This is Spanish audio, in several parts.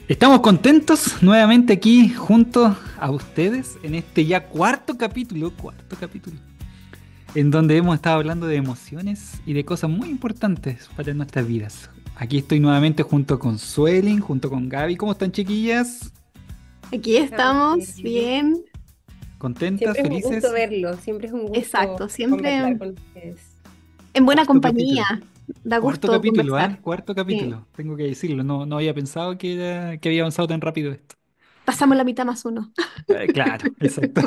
Estamos contentos nuevamente aquí junto a ustedes en este ya cuarto capítulo, en donde hemos estado hablando de emociones y de cosas muy importantes para nuestras vidas. Aquí estoy nuevamente junto con Suelin, junto con Gaby. ¿Cómo están, chiquillas? Aquí Estamos estamos, bien. bien. ¿Contentas? Siempre es un gusto ¿Felices? verlo, siempre es un gusto Exacto, siempre conversar con ustedes. en buena Cuarto compañía. capítulo. Da Cuarto gusto capítulo, conversar. ¿ah? Cuarto Sí. capítulo. Tengo que decirlo. No había pensado que había avanzado tan rápido esto. Pasamos la mitad más uno. Claro, exacto.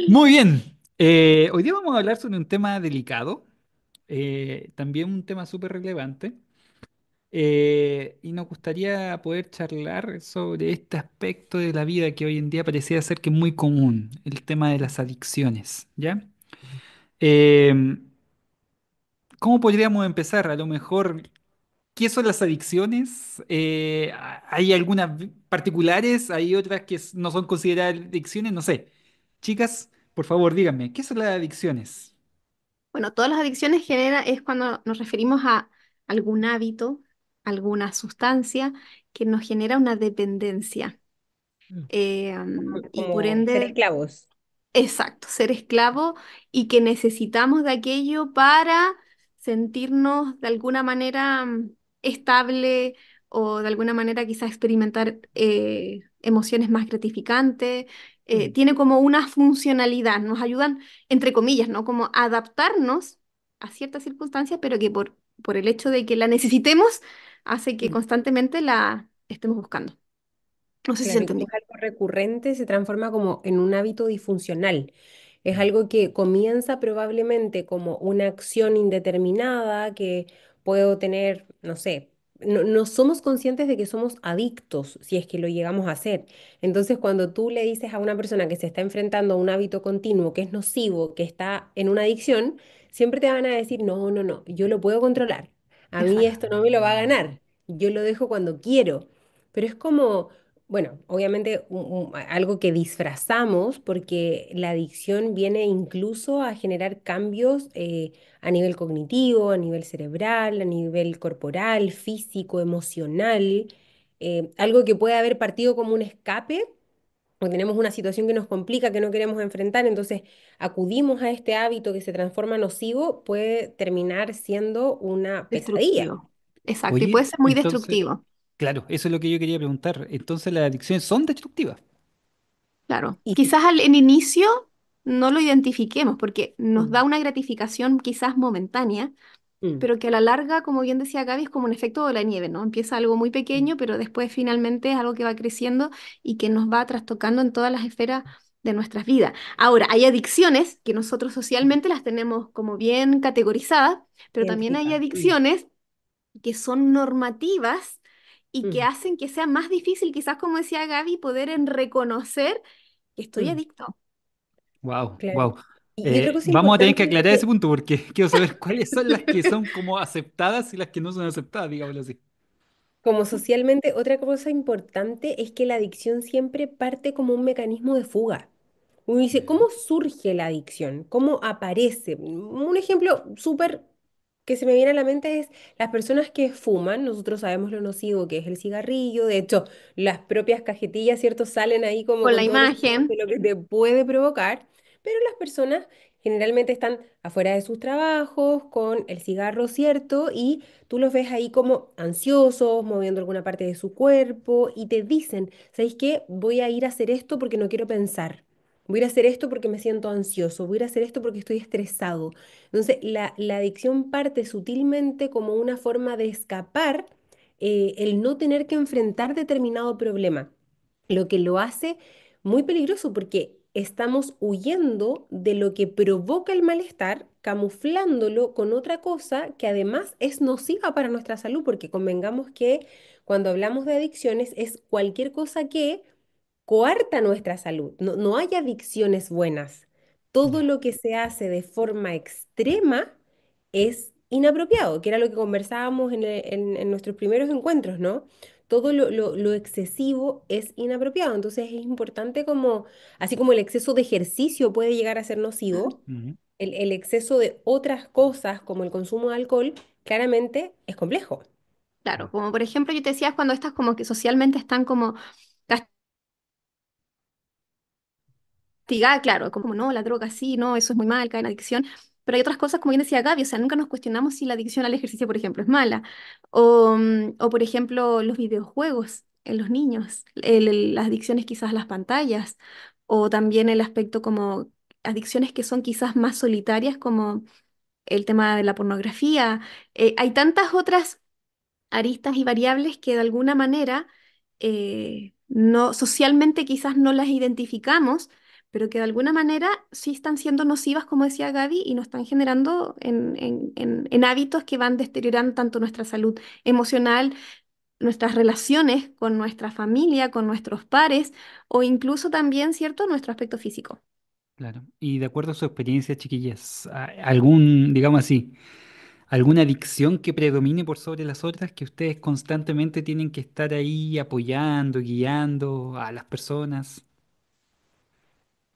Muy bien. Hoy día vamos a hablar sobre un tema delicado, también un tema súper relevante, y nos gustaría poder charlar sobre este aspecto de la vida que hoy en día parecía ser que es muy común, el tema de las adicciones, ¿ya? Eh, ¿Cómo podríamos empezar? A lo mejor, ¿qué son las adicciones? ¿Hay algunas particulares? ¿Hay otras que no son consideradas adicciones? No sé. Chicas, por favor, díganme, ¿qué son las adicciones? Bueno, todas las adicciones es cuando nos referimos a algún hábito, alguna sustancia que nos genera una dependencia. Mm. Y por Como ser ende, esclavos. exacto, ser esclavo y que necesitamos de aquello para sentirnos de alguna manera estable o de alguna manera quizás experimentar emociones más gratificantes. Mm. Tiene como una funcionalidad, nos ayudan, entre comillas, ¿no? Como a adaptarnos a ciertas circunstancias, pero que por el hecho de que la necesitemos, hace que Mm. constantemente la estemos buscando. No sé si se Claro, y entendió. como es algo recurrente, se transforma como en un hábito disfuncional. Es Mm. algo que comienza probablemente como una acción indeterminada que puedo tener, no sé, no somos conscientes de que somos adictos si es que lo llegamos a hacer. Entonces, cuando tú le dices a una persona que se está enfrentando a un hábito continuo, que es nocivo, que está en una adicción, siempre te van a decir, no, no, no, yo lo puedo controlar. A mí Exacto. esto no me lo va a ganar. Yo lo dejo cuando quiero. Pero es como bueno, obviamente algo que disfrazamos porque la adicción viene incluso a generar cambios a nivel cognitivo, a nivel cerebral, a nivel corporal, físico, emocional, algo que puede haber partido como un escape o tenemos una situación que nos complica, que no queremos enfrentar, entonces acudimos a este hábito que se transforma nocivo, puede terminar siendo una pesadilla. Destructivo. Exacto. Y puede Oye, ser muy entonces, destructivo. claro, eso es lo que yo quería preguntar. Entonces, las adicciones son destructivas. Claro, Y, quizás en inicio no lo identifiquemos porque nos mm, da una gratificación quizás momentánea, mm, pero que a la larga, como bien decía Gaby, es como un efecto de la nieve, ¿no? Empieza algo muy mm, pequeño, pero después finalmente es algo que va creciendo y que nos va trastocando en todas las esferas de nuestras vidas. Ahora, hay adicciones que nosotros socialmente las tenemos como bien categorizadas, pero también hay identificar. Mm, adicciones que son normativas y que mm. hacen que sea más difícil, quizás como decía Gaby, poder reconocer que estoy Mm, adicto. Wow, claro. wow. Y otra cosa Vamos a tener que importante es aclarar ese que, punto porque quiero saber cuáles son las que son como aceptadas y las que no son aceptadas, digámoslo así. como socialmente, otra cosa importante es que la adicción siempre parte como un mecanismo de fuga. Uno dice, ¿cómo surge la adicción? ¿Cómo aparece? Un ejemplo súper que se me viene a la mente es las personas que fuman. Nosotros sabemos lo nocivo que es el cigarrillo. De hecho, las propias cajetillas, ¿cierto? Salen ahí como Con la con todos los síntomas de imagen, lo que te puede provocar. Pero las personas generalmente están afuera de sus trabajos con el cigarro, ¿cierto? Y tú los ves ahí como ansiosos, moviendo alguna parte de su cuerpo y te dicen, ¿sabéis qué? Voy a ir a hacer esto porque no quiero pensar. Voy a ir a hacer esto porque me siento ansioso, voy a ir a hacer esto porque estoy estresado. Entonces, la adicción parte sutilmente como una forma de escapar el no tener que enfrentar determinado problema, lo que lo hace muy peligroso porque estamos huyendo de lo que provoca el malestar, camuflándolo con otra cosa que además es nociva para nuestra salud, porque convengamos que cuando hablamos de adicciones es cualquier cosa que coarta nuestra salud. No hay adicciones buenas. Todo Ya. lo que se hace de forma extrema es inapropiado, que era lo que conversábamos en nuestros primeros encuentros, ¿no? Todo lo excesivo es inapropiado. Entonces es importante como, así como el exceso de ejercicio puede llegar a ser nocivo, Ujú. el exceso de otras cosas como el consumo de alcohol claramente es complejo. Claro, como por ejemplo yo te decía cuando estas como que socialmente están como castigadas, claro, como no, la droga sí, no, eso es muy mal, cae en adicción. Pero hay otras cosas, como bien decía Gaby, o sea, nunca nos cuestionamos si la adicción al ejercicio, por ejemplo, es mala. O por ejemplo, los videojuegos en los niños, las adicciones quizás a las pantallas, o también el aspecto como adicciones que son quizás más solitarias, como el tema de la pornografía. Hay tantas otras aristas y variables que de alguna manera no, socialmente quizás no las identificamos, pero que de alguna manera sí están siendo nocivas, como decía Gaby, y nos están generando en hábitos que van deteriorando tanto nuestra salud emocional, nuestras relaciones con nuestra familia, con nuestros pares, o incluso también, ¿cierto?, nuestro aspecto físico. Claro. Y de acuerdo a su experiencia, chiquillas, algún, digamos así, alguna adicción que predomine por sobre las otras, que ustedes constantemente tienen que estar ahí apoyando, guiando a las personas.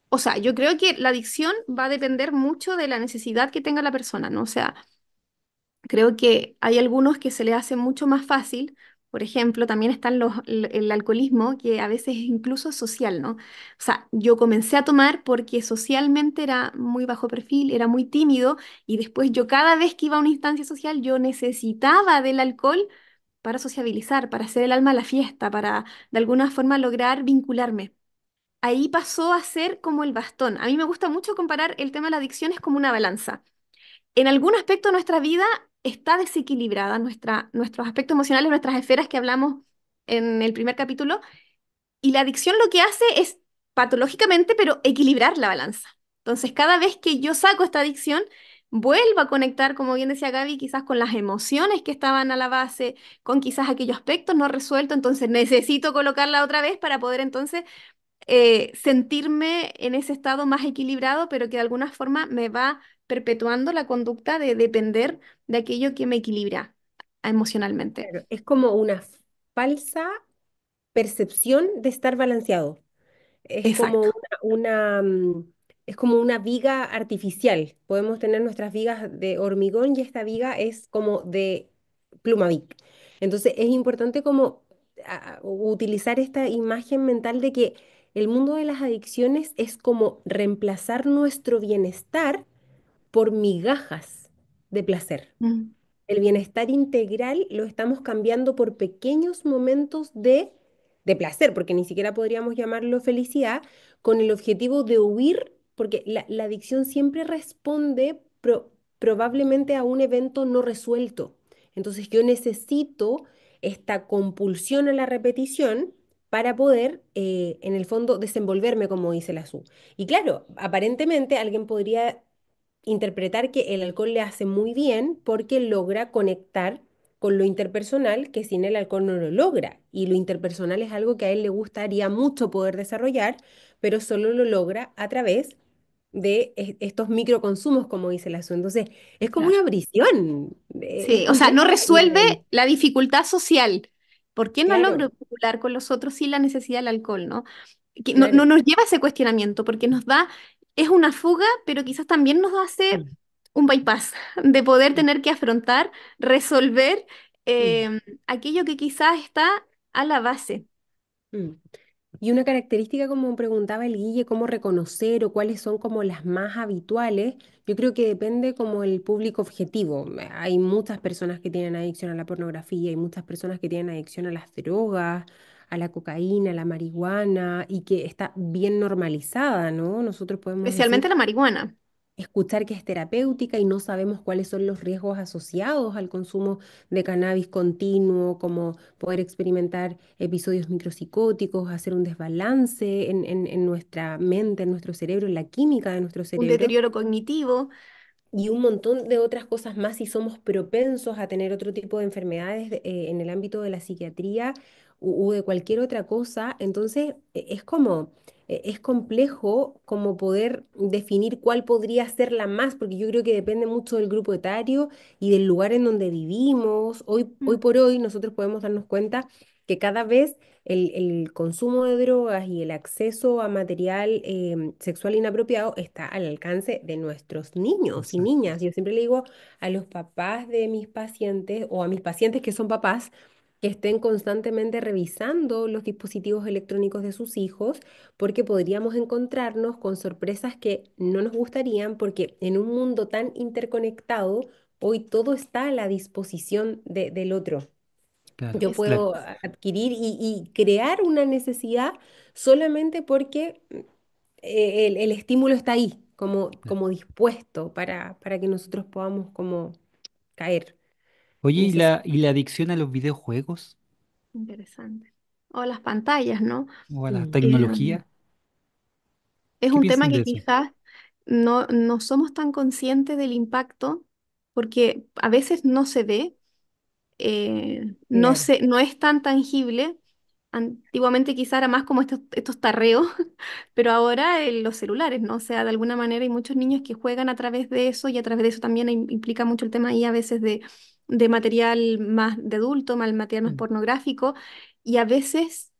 O sea, yo creo que la adicción va a depender mucho de la necesidad que tenga la persona, ¿no? O sea, creo que hay algunos que se les hace mucho más fácil. Por ejemplo, también están el alcoholismo, que a veces es incluso social, ¿no? O sea, yo comencé a tomar porque socialmente era muy bajo perfil, era muy tímido, y después yo cada vez que iba a una instancia social, yo necesitaba del alcohol para sociabilizar, para hacer el alma a la fiesta, para de alguna forma lograr vincularme. Ahí pasó a ser como el bastón. A mí me gusta mucho comparar el tema de la adicción es como una balanza. En algún aspecto de nuestra vida está desequilibrada, nuestros aspectos emocionales, nuestras esferas que hablamos en el primer capítulo, y la adicción lo que hace es patológicamente, pero equilibrar la balanza. Entonces, cada vez que yo saco esta adicción, vuelvo a conectar, como bien decía Gaby, quizás con las emociones que estaban a la base, con quizás aquellos aspectos no resueltos, entonces necesito colocarla otra vez para poder entonces sentirme en ese estado más equilibrado, pero que de alguna forma me va perpetuando la conducta de depender de aquello que me equilibra emocionalmente. Claro, es como una falsa percepción de estar balanceado. Es como Exacto. es como una viga artificial. Podemos tener nuestras vigas de hormigón y esta viga es como de Plumavit. Entonces es importante como utilizar esta imagen mental de que el mundo de las adicciones es como reemplazar nuestro bienestar por migajas de placer. Mm, El bienestar integral lo estamos cambiando por pequeños momentos de placer, porque ni siquiera podríamos llamarlo felicidad, con el objetivo de huir, porque la adicción siempre responde probablemente a un evento no resuelto. Entonces yo necesito esta compulsión a la repetición para poder, en el fondo, desenvolverme, como dice la SU. Y claro, aparentemente alguien podría interpretar que el alcohol le hace muy bien porque logra conectar con lo interpersonal que sin el alcohol no lo logra. Y lo interpersonal es algo que a él le gustaría mucho poder desarrollar, pero solo lo logra a través de estos microconsumos, como dice la SU. Entonces, es como claro. una prisión. Es Sí, o sea, compleja no la resuelve adicción. la dificultad social. ¿Por qué no logro Claro, vincular con los otros sin la necesidad del alcohol, ¿no? Que no, claro. no nos lleva a ese cuestionamiento, porque nos da, es una fuga, pero quizás también nos hace Mm, un bypass de poder mm, tener que afrontar, resolver mm, aquello que quizás está a la base. mm. Y una característica, como preguntaba el Guille, cómo reconocer o cuáles son como las más habituales, yo creo que depende como el público objetivo. Hay muchas personas que tienen adicción a la pornografía, hay muchas personas que tienen adicción a las drogas, a la cocaína, a la marihuana, y que está bien normalizada, ¿no? Nosotros podemos Especialmente decir la marihuana. escuchar que es terapéutica y no sabemos cuáles son los riesgos asociados al consumo de cannabis continuo, como poder experimentar episodios micropsicóticos, hacer un desbalance en nuestra mente, en nuestro cerebro, en la química de nuestro Un cerebro deterioro cognitivo. y un montón de otras cosas más si somos propensos a tener otro tipo de enfermedades en el ámbito de la psiquiatría u de cualquier otra cosa. Entonces, es como, es complejo como poder definir cuál podría ser la más, porque yo creo que depende mucho del grupo etario y del lugar en donde vivimos. Hoy Mm, por hoy nosotros podemos darnos cuenta. que cada vez el consumo de drogas y el acceso a material sexual inapropiado está al alcance de nuestros niños y Exacto. niñas. Yo siempre le digo a los papás de mis pacientes o a mis pacientes que son papás que estén constantemente revisando los dispositivos electrónicos de sus hijos porque podríamos encontrarnos con sorpresas que no nos gustarían porque en un mundo tan interconectado, hoy todo está a la disposición del otro. Claro, Yo claro. puedo adquirir y crear una necesidad solamente porque el estímulo está ahí, Claro. como dispuesto para que nosotros podamos como caer Oye, en ¿y ese la adicción a los videojuegos Interesante. O las pantallas, ¿no? o a la Mm, Eh, tecnología? es ¿Qué un tema piensan de que eso? quizás no somos tan conscientes del impacto porque a veces no se ve, claro. no es tan tangible. Antiguamente quizá era más como estos tarreos, pero ahora los celulares, ¿no? O sea, de alguna manera hay muchos niños que juegan a través de eso y a través de eso también implica mucho el tema ahí a veces de material más de adulto, material más Mm, pornográfico y a veces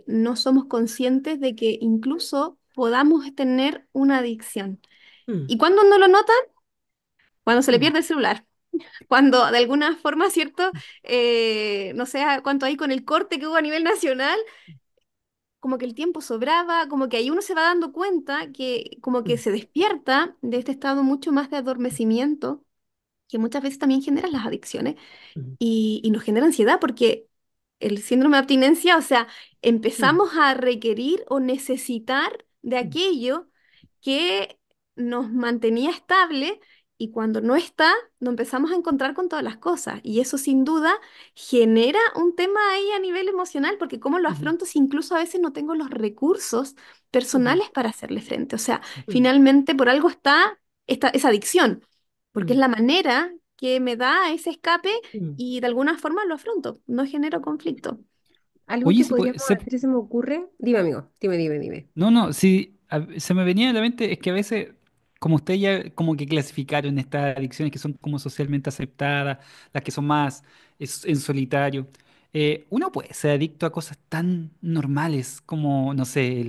no somos conscientes de que incluso podamos tener una adicción. mm, ¿Y cuando uno lo nota? Cuando se le mm, pierde el celular. Cuando de alguna forma, ¿cierto? No sé cuánto hay con el corte que hubo a nivel nacional, como que el tiempo sobraba, como que ahí uno se va dando cuenta que como que mm, se despierta de este estado mucho más de adormecimiento, que muchas veces también generan las adicciones mm, y nos genera ansiedad porque el síndrome de abstinencia, o sea, mm, empezamos a requerir o necesitar de mm, aquello que nos mantenía estable y cuando no está, nos empezamos a encontrar con todas las cosas. Y eso sin duda genera un tema ahí a nivel emocional, porque ¿cómo lo mm, afronto si incluso a veces no tengo los recursos mm, personales para hacerle frente? O sea, mm, finalmente por algo está esa adicción, porque es mm, la manera que me da ese escape mm. y de alguna forma lo afronto, no genero conflicto. Algo Oye, que podríamos hacer, se me ocurre. Dime, amigo, dime. no, no, sí, se me venía a la mente, es que a veces, como usted ya como que clasificaron estas adicciones que son como socialmente aceptadas, las que son más en solitario, uno puede ser adicto a cosas tan normales como, no sé,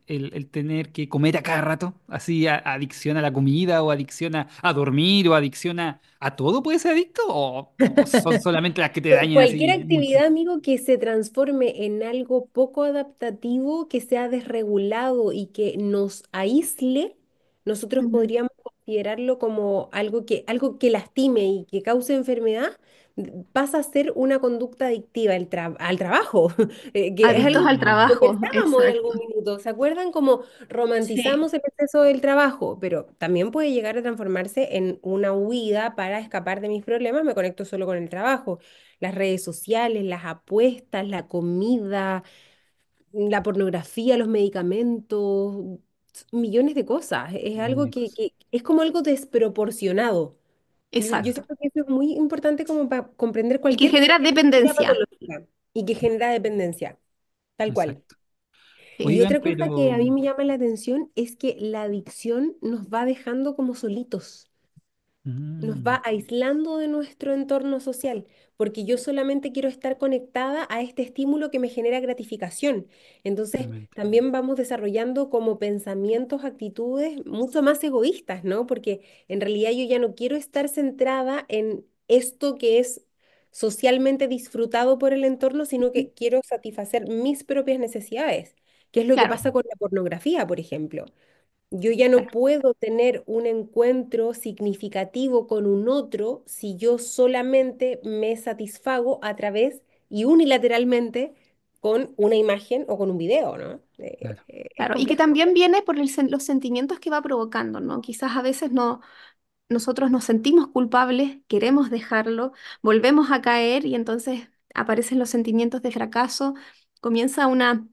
el tener que comer a cada rato, así, adicción a la comida o adicción a dormir o adicción a todo puede ser adicto o son solamente las que te dañan Cualquier así mucho. actividad, amigo, que se transforme en algo poco adaptativo, que sea desregulado y que nos aísle, nosotros Ujú. podríamos considerarlo como algo que lastime y que cause enfermedad, pasa a ser una conducta adictiva al trabajo, que es Adictos algo al que Ah, trabajo, conversábamos en exacto. algún minuto. ¿Se acuerdan cómo Sí, romantizamos el exceso del trabajo? Pero también puede llegar a transformarse en una huida para escapar de mis problemas, me conecto solo con el trabajo. Las redes sociales, las apuestas, la comida, la pornografía, los medicamentos, millones de cosas. Es algo millones de cosas. que es como algo desproporcionado. Yo exacto. siento que eso es muy importante como para comprender Y que cualquier genera actividad dependencia. patológica y que genera dependencia, tal cual. Exacto. Sí. Y Oigan, otra cosa que a pero... mí me llama la atención es que la adicción nos va dejando como solitos. Nos Mm, va aislando de nuestro entorno social, porque yo solamente quiero estar conectada a este estímulo que me genera gratificación. Entonces, totalmente. también vamos desarrollando como pensamientos, actitudes mucho más egoístas, ¿no? Porque en realidad yo ya no quiero estar centrada en esto que es socialmente disfrutado por el entorno, sino que quiero satisfacer mis propias necesidades, que es lo que Claro, pasa con la pornografía, por ejemplo. Yo ya no exacto. puedo tener un encuentro significativo con un otro si yo solamente me satisfago a través y unilateralmente con una imagen o con un video, ¿no? Claro, Es Claro, y que complejo. también viene por los sentimientos que va provocando, ¿no? Quizás a veces no, nosotros nos sentimos culpables, queremos dejarlo, volvemos a caer y entonces aparecen los sentimientos de fracaso, comienza una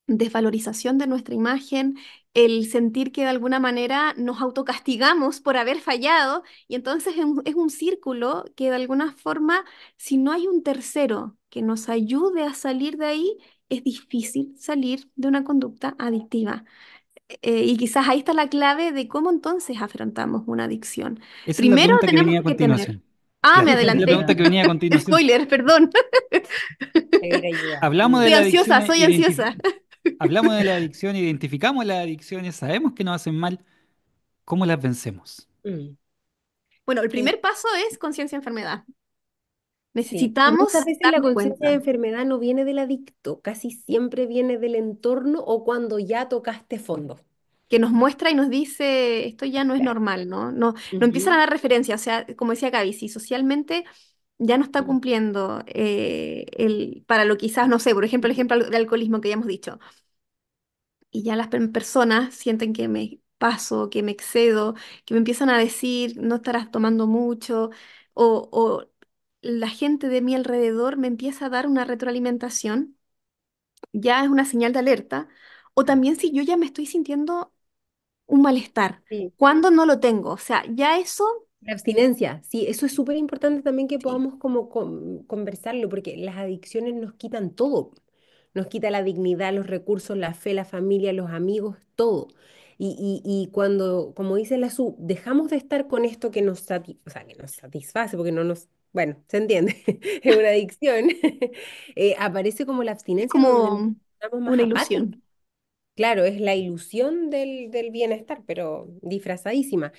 desvalorización de nuestra imagen, el sentir que de alguna manera nos autocastigamos por haber fallado y entonces es un círculo que de alguna forma, si no hay un tercero que nos ayude a salir de ahí, es difícil salir de una conducta adictiva. Y quizás ahí está la clave de cómo entonces afrontamos una adicción. esa es la Primero pregunta que tenemos venía a que tener. continuación. Ah, me Claro, esa es la adelanté. pregunta que venía a continuación. Spoiler, perdón. pedir ayuda. Hablamos de Soy las ansiosa, adicciones, soy ansiosa. hablamos de las adicciones, identificamos las adicciones, sabemos que nos hacen mal, ¿cómo las vencemos? Mm. Bueno, el Y primer paso es conciencia de enfermedad. sí, y Necesitamos muchas veces la darnos conciencia de cuenta. enfermedad no viene del adicto, casi siempre viene del entorno o cuando ya tocaste fondo. Que nos muestra y nos dice, esto ya no es Claro. normal, ¿no? No, no empiezan a Ujú. dar referencia, o sea, como decía Gaby, si socialmente ya no está Mm. cumpliendo para lo quizás, no sé, por ejemplo, el ejemplo del alcoholismo que ya hemos dicho, y ya las personas sienten que me paso, que me excedo, que me empiezan a decir, no estarás tomando mucho, o la gente de mi alrededor me empieza a dar una retroalimentación, ya es una señal de alerta, o también si yo ya me estoy sintiendo un malestar. Sí. ¿Cuándo no lo tengo? O sea, ya eso, La abstinencia, sí, eso es súper importante también que sí, podamos como conversarlo, porque las adicciones nos quitan todo. Nos quita la dignidad, los recursos, la fe, la familia, los amigos, todo. Y cuando, como dice la Su, dejamos de estar con esto que nos, o sea, que nos satisface, porque no nos, bueno, se entiende, es una adicción, aparece como la es abstinencia donde nos como tornamos más una apáticos. ilusión. Claro, es la ilusión del bienestar, pero disfrazadísima.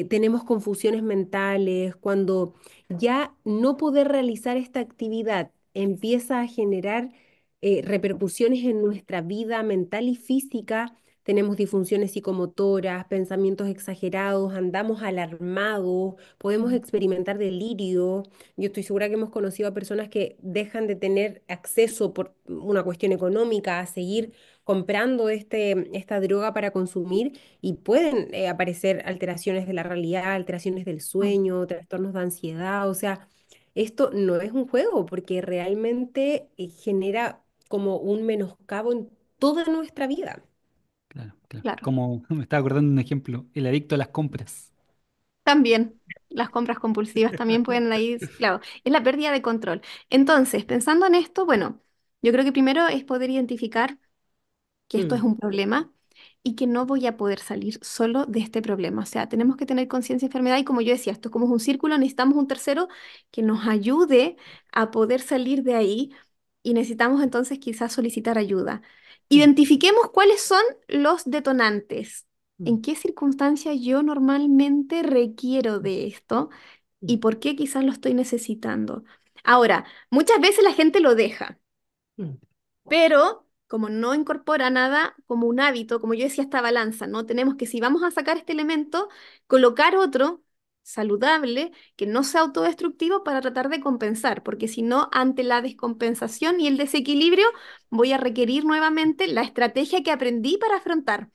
Tenemos confusiones mentales, cuando ya no poder realizar esta actividad empieza a generar repercusiones en nuestra vida mental y física, tenemos disfunciones psicomotoras, pensamientos exagerados, andamos alarmados, podemos Mm. experimentar delirio. Yo estoy segura que hemos conocido a personas que dejan de tener acceso por una cuestión económica a seguir comprando esta droga para consumir y pueden aparecer alteraciones de la realidad, alteraciones del Mm. sueño, trastornos de ansiedad. O sea, esto no es un juego porque realmente genera como un menoscabo en toda nuestra vida. Claro, claro. Claro, Como me estaba acordando de un ejemplo, el adicto a las compras. también las compras compulsivas también pueden ahí, claro, es la pérdida de control. Entonces, pensando en esto, bueno, yo creo que primero es poder identificar que esto es Mm, un problema y que no voy a poder salir solo de este problema. O sea, tenemos que tener conciencia de enfermedad y como yo decía, esto como es un círculo, necesitamos un tercero que nos ayude a poder salir de ahí y necesitamos entonces quizás solicitar ayuda. mm, Identifiquemos cuáles son los detonantes. mm, ¿En qué circunstancias yo normalmente requiero de esto mm, y por qué quizás lo estoy necesitando? Ahora, muchas veces la gente lo deja. mm, Pero como no incorpora nada como un hábito, como yo decía, esta balanza, ¿no? Tenemos que si vamos a sacar este elemento, colocar otro saludable que no sea autodestructivo para tratar de compensar, porque si no, ante la descompensación y el desequilibrio, voy a requerir nuevamente la estrategia que aprendí para afrontar,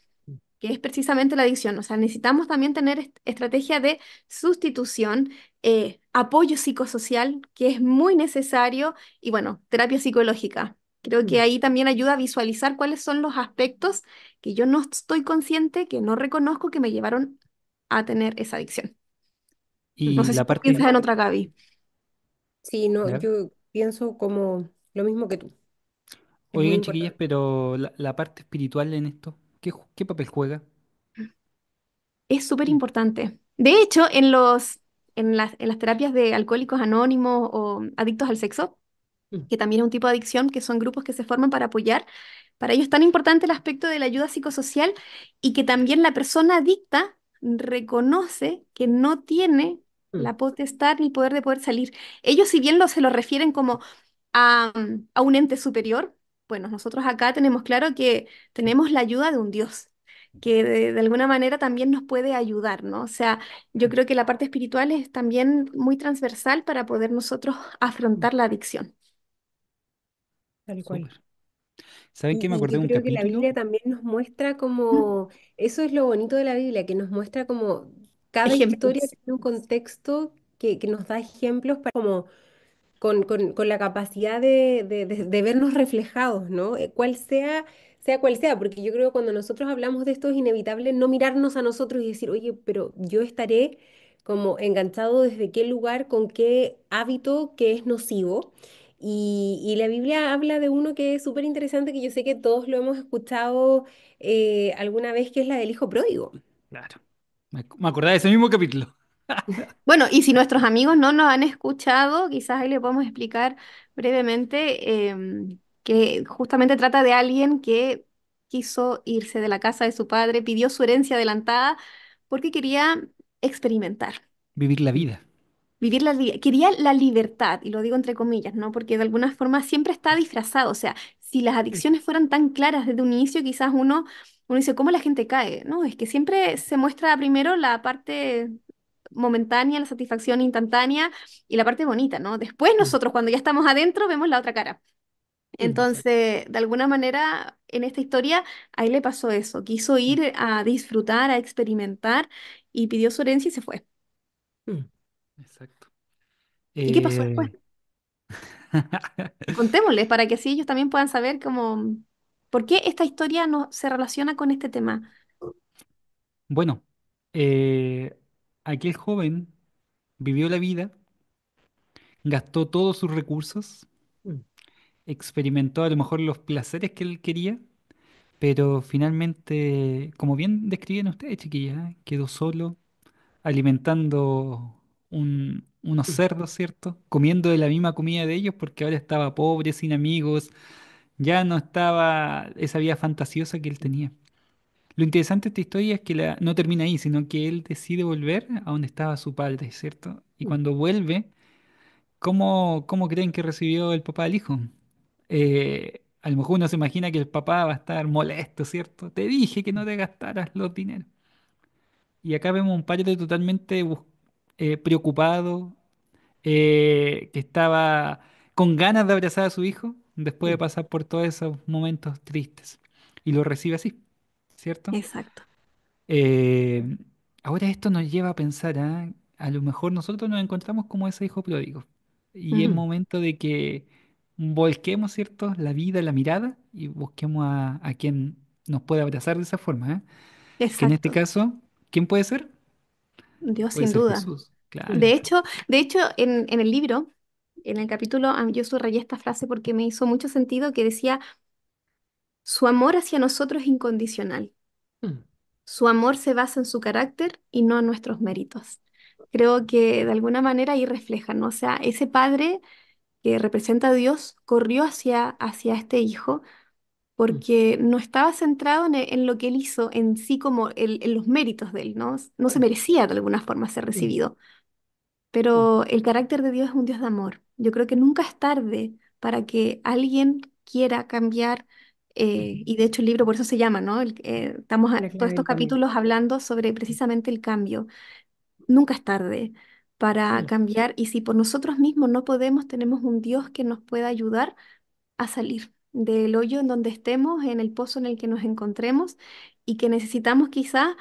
que es precisamente la adicción. O sea, necesitamos también tener estrategia de sustitución, apoyo psicosocial, que es muy necesario, y bueno, terapia psicológica. Creo que mm. ahí también ayuda a visualizar cuáles son los aspectos que yo no estoy consciente, que no reconozco, que me llevaron a tener esa adicción. No Y sé si la tú parte, piensas en otra, Gaby. Sí, no, ¿ya? yo pienso como lo mismo que tú. Es muy Oigan, chiquillas, importante. pero la parte espiritual en esto, ¿qué papel juega? Es súper Mm, importante. De hecho, en las terapias de alcohólicos anónimos o adictos al sexo, Mm, que también es un tipo de adicción, que son grupos que se forman para apoyar. Para ellos es tan importante el aspecto de la ayuda psicosocial y que también la persona adicta reconoce que no tiene mm, la potestad ni el poder de poder salir. Ellos, si bien se lo refieren como a un ente superior, bueno, nosotros acá tenemos claro que tenemos la ayuda de un Dios que de alguna manera también nos puede ayudar, ¿no? O sea, yo creo que la parte espiritual es también muy transversal para poder nosotros mm, afrontar la adicción. tal cual. súper. ¿Saben qué? Me Y acordé yo de un creo que la capítulo. Biblia también nos muestra Mm. como, eso es lo bonito de la Biblia, que nos muestra como cada historia Ejemplos. tiene un contexto que nos da ejemplos para como con la capacidad de vernos reflejados, ¿no? Cual sea cual sea, porque yo creo que cuando nosotros hablamos de esto es inevitable no mirarnos a nosotros y decir, oye, pero yo estaré como enganchado desde qué lugar, con qué hábito que es nocivo. Y la Biblia habla de uno que es súper interesante, que yo sé que todos lo hemos escuchado alguna vez, que es la del hijo pródigo. Claro. Me acordaba de ese mismo capítulo. Bueno, y si nuestros amigos no nos han escuchado, quizás ahí le podemos explicar brevemente que justamente trata de alguien que quiso irse de la casa de su padre, pidió su herencia adelantada porque quería experimentar. Vivir la vida. Vivir quería la libertad, y lo digo entre comillas, ¿no? Porque de alguna forma siempre está disfrazado. O sea, si las adicciones fueran tan claras desde un inicio, quizás uno dice, ¿cómo la gente cae? No, es que siempre se muestra primero la parte momentánea, la satisfacción instantánea y la parte bonita, ¿no? Después Mm, nosotros, cuando ya estamos adentro, vemos la otra cara. mm, Exacto. Entonces, de alguna manera, en esta historia, a él le pasó eso. Quiso Mm, ir a disfrutar, a experimentar, y pidió su herencia y se fue. mm. Exacto. ¿Y qué pasó después? Eh, Contémosles para que así ellos también puedan saber cómo, por qué esta historia no, se relaciona con este tema. Bueno, eh, aquel joven vivió la vida, gastó todos sus recursos, Mm, experimentó a lo mejor los placeres que él quería, pero finalmente, como bien describían ustedes, chiquilla, quedó solo, alimentando unos mm, cerdos, ¿cierto? Comiendo de la misma comida de ellos porque ahora estaba pobre, sin amigos, ya no estaba esa vida fantasiosa que él tenía. Lo interesante de esta historia es que no termina ahí, sino que él decide volver a donde estaba su padre, ¿cierto? Y mm, cuando vuelve, ¿cómo creen que recibió el papá al hijo? A lo mejor uno se imagina que el papá va a estar molesto, ¿cierto? Te dije que no te gastaras los dineros. Y acá vemos un padre totalmente preocupado, que estaba con ganas de abrazar a su hijo después de mm, pasar por todos esos momentos tristes. Y lo recibe así, ¿cierto? Exacto. Eh, ahora esto nos lleva a pensar, ¿ah? A lo mejor nosotros nos encontramos como ese hijo pródigo. Y es Ujú. momento de que volquemos, ¿cierto? La vida, la mirada y busquemos a quien nos pueda abrazar de esa forma, ¿eh? Que en este Exacto. caso, ¿quién puede ser? Dios Puede sin ser duda. Jesús, claro. mm, De hecho, en el libro, en el capítulo, yo subrayé esta frase porque me hizo mucho sentido que decía, su amor hacia nosotros es incondicional. mm, Su amor se basa en su carácter y no en nuestros méritos. Creo que de alguna manera ahí refleja, ¿no? O sea, ese padre que representa a Dios corrió hacia este hijo mm, porque no estaba centrado en lo que él hizo en sí como en los méritos de él, ¿no? No se merecía de alguna forma ser mm, recibido, mm, pero el carácter de Dios es un Dios de amor. Yo creo que nunca es tarde para que alguien quiera cambiar, mm. y de hecho el libro por eso se llama, ¿no? Estamos La todos clave estos del cambio. capítulos hablando sobre precisamente el cambio. Nunca es tarde para Mm, cambiar, y si por nosotros mismos no podemos, tenemos un Dios que nos pueda ayudar a salir del hoyo en donde estemos, en el pozo en el que nos encontremos, y que necesitamos quizá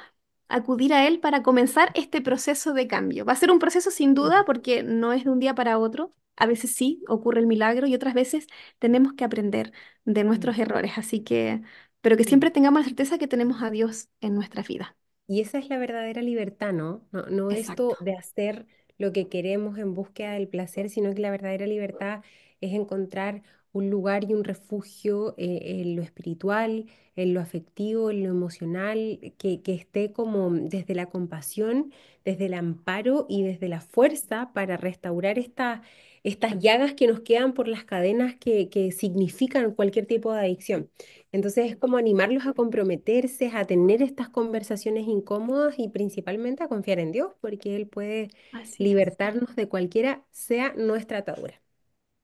acudir a Él para comenzar este proceso de cambio. Va a ser un proceso sin duda mm, porque no es de un día para otro. A veces sí ocurre el milagro y otras veces tenemos que aprender de mm, nuestros errores. Así que, pero que mm. siempre tengamos la certeza que tenemos a Dios en nuestra vida. Y esa es la verdadera libertad, ¿no? No, no Exacto. esto de hacer lo que queremos en búsqueda del placer, sino que la verdadera libertad es encontrar un lugar y un refugio en lo espiritual, en lo afectivo, en lo emocional, que esté como desde la compasión, desde el amparo y desde la fuerza para restaurar estas llagas que nos quedan por las cadenas que significan cualquier tipo de adicción. Entonces es como animarlos a comprometerse, a tener estas conversaciones incómodas y principalmente a confiar en Dios, porque Él puede Así es. libertarnos de cualquiera sea nuestra atadura.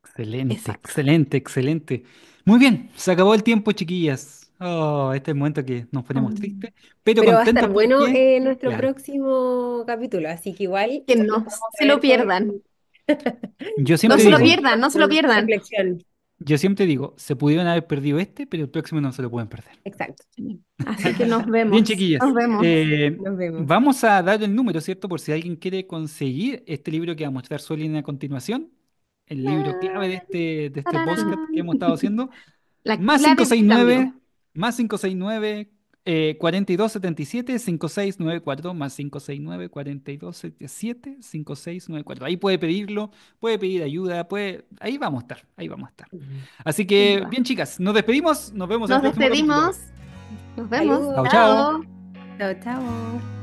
Excelente, Exacto. excelente, excelente. Muy bien, se acabó el tiempo, chiquillas. Oh, este es el momento que nos ponemos Mm. tristes, pero Pero va a contentos estar bueno porque, nuestro claro, próximo capítulo, así que igual Que nos no vamos a se lo ver pierdan. yo No siempre se lo con digo, pierdan, no se lo pierdan. reflexión. yo siempre digo, se pudieron haber perdido este, pero el próximo no se lo pueden perder. Exacto. Sí. Así que nos Bien, vemos. Nos chiquillas, vemos. Nos vemos. vamos a dar el número, ¿cierto? Por si alguien quiere conseguir este libro que va a mostrar Solín a continuación, el libro clave de este podcast que Tararán. hemos estado haciendo. La Más clave del cambio. 569, más 569, 4277, 5694, más 569, 4277, 5694. Ahí puede pedirlo, puede pedir ayuda, ahí vamos a estar, ahí vamos a estar. Ujú. Así Sin que, duda. bien, chicas, nos despedimos, nos vemos en el Nos próximo capítulo. despedimos. Nos vemos. Saludos. Chao, chao. Chao. Chao, chao.